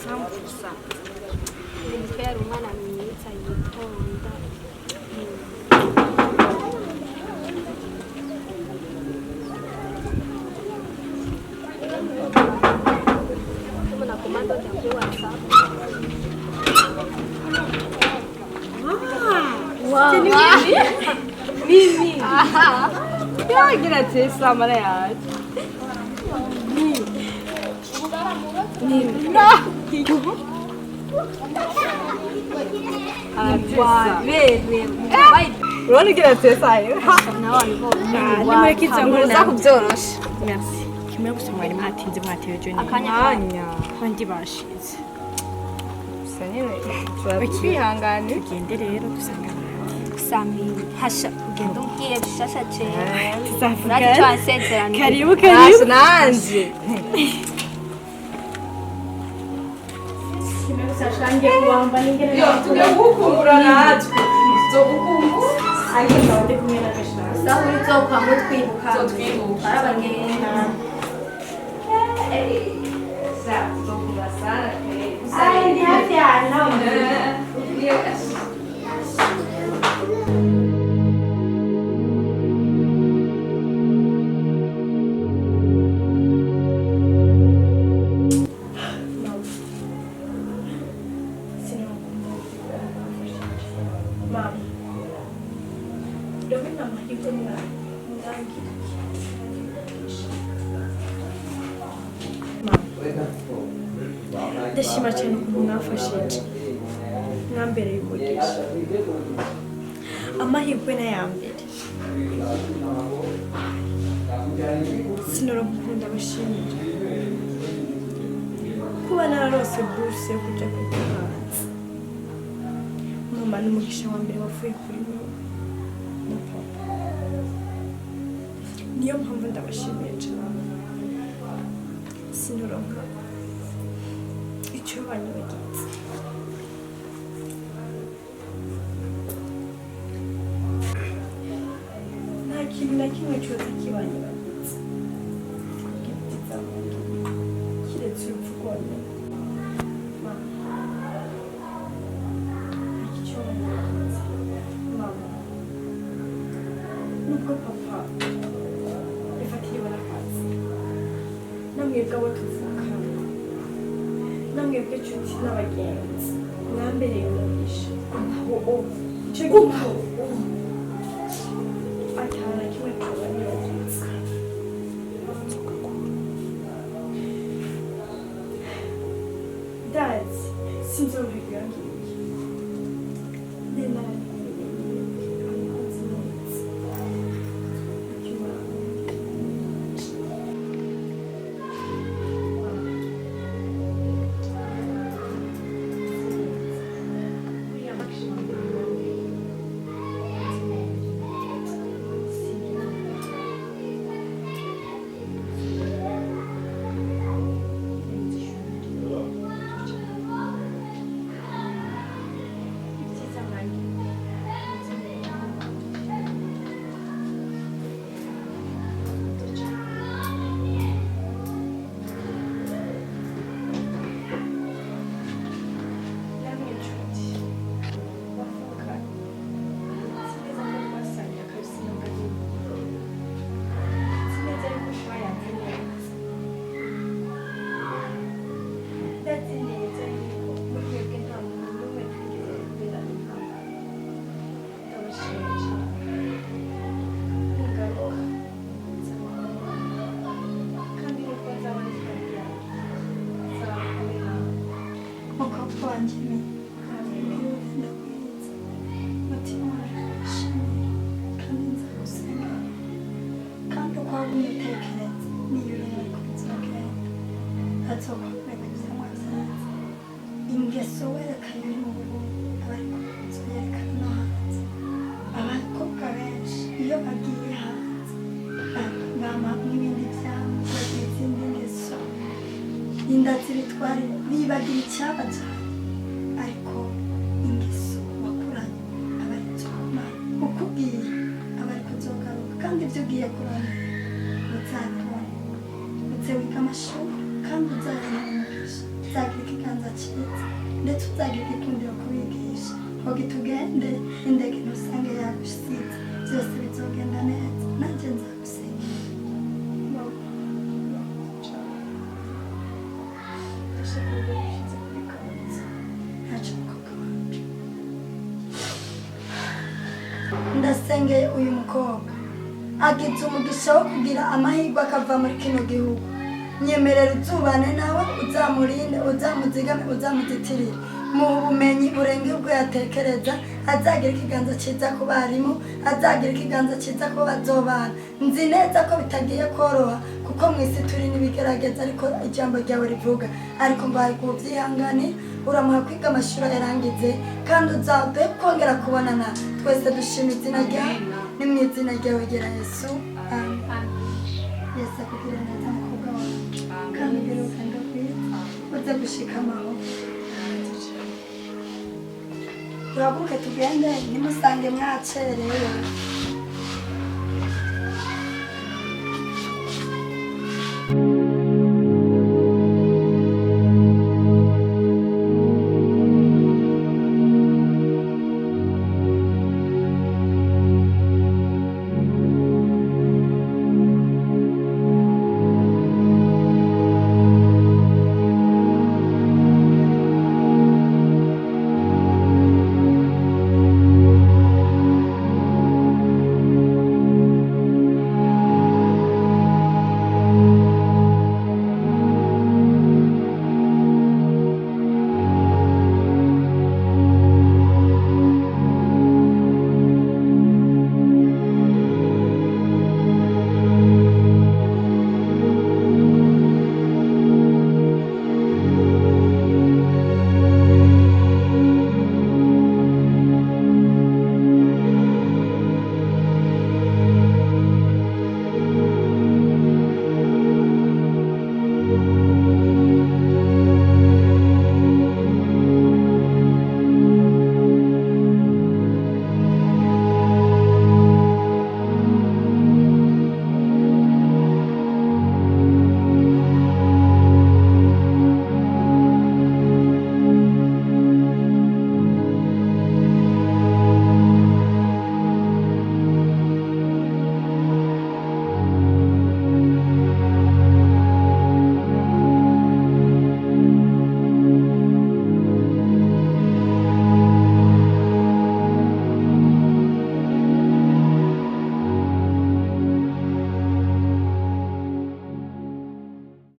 100%. Nilipea rumana mimiita yitonda. Kama na komando utapewa WhatsApp. Wow. Mimi. Ya gina tesa mara ya. Mimi. Urabona ugira tesa yo. Nimwe kizango za kubyorosha. Merci. Kimwe gusa mwari mwatinze mwatewe jo Akanya. kandi bashize. Sanire. Twihangane. Tugende rero dusangana. Sami hasha ugenda umbwiye dushasha cyane. Tuzavugana. Twasezerana. Karibu karibu. Nanje. Sashange kuwamba ningene. Yo tugakukumbura natwe. Tuzokukumbura. Agenda wande kumwe na Krishna. Sawa ulizopa mutwibuka. Tuzotwibuka. Arabagenda. Sawa tuzokumbura sana. Ai ni afya no. Yes. Ndashima cyane ukuntu mwafashije mwambereye umugisha amahirwe n'ayambere sinoronka ukuntu ndabashimira kuba nararose buruse yo kuja kwiga hanze mama n'umugisha wa mbere wavuye kuri wowe na papa niyo mpamvu ndabashimiye cyane sinoronka icyo banyibagize nta kintu na kimwe cyose kibanyibagize kiretse urupfu rwonyine nta icyo banyibagize mama nubwo papa yafatiriwe n'akazi namwebwe abo tuvukana namwebwe inshuti n'abagenzi mwambereye umugisha icyo gihe atana kimwe cyabanibagiza ndazi sinzobigera ngiye ingeso werekanye mu Burundi ariko yerekana no hanze abakobwa benshi iyo bagiye hanze bama n'ibindi byambo n'izindi ngeso inda zibitwara bibagira icyabaza ariko ingeso wakuranye abari tuma ukubwiye abari kuzogaruka kandi ibyo ugiye kurana uzabibona uze wiga amashuri kandi uzabona umugisha uzagira ikiganza cyiza ndetse uzagira igikundiro kubigisha ngo tugende indege ntusange yagusize byose bizogenda neza nanjye nzagusenga ndasengeye uyu mukobwa agize umugisha wo kugira amahirwe akava muri kino gihugu nyemerera uzubane nawe uzamurinde uzamuzigame uzamuzitirire mu bumenyi burenge ubwo yatekereza azagira ikiganza cyiza ku barimu azagira ikiganza cyiza ku bazobana nzi neza ko bitagiye koroha kuko mu isi turi n'ibigerageza ariko ijambo ryawe rivuga ariko ngo hari kubyihangane uramuha kwiga amashuri yarangize kandi uzabe kongera kubonana twese dushima izina ryawe ni mu izina ryawe gera Yesu amen Yesu akugirire neza mukobwa wawe kandi ugire urugendo rwiza uze gushika amahoro uraguke tugende ntimusange mwacerewe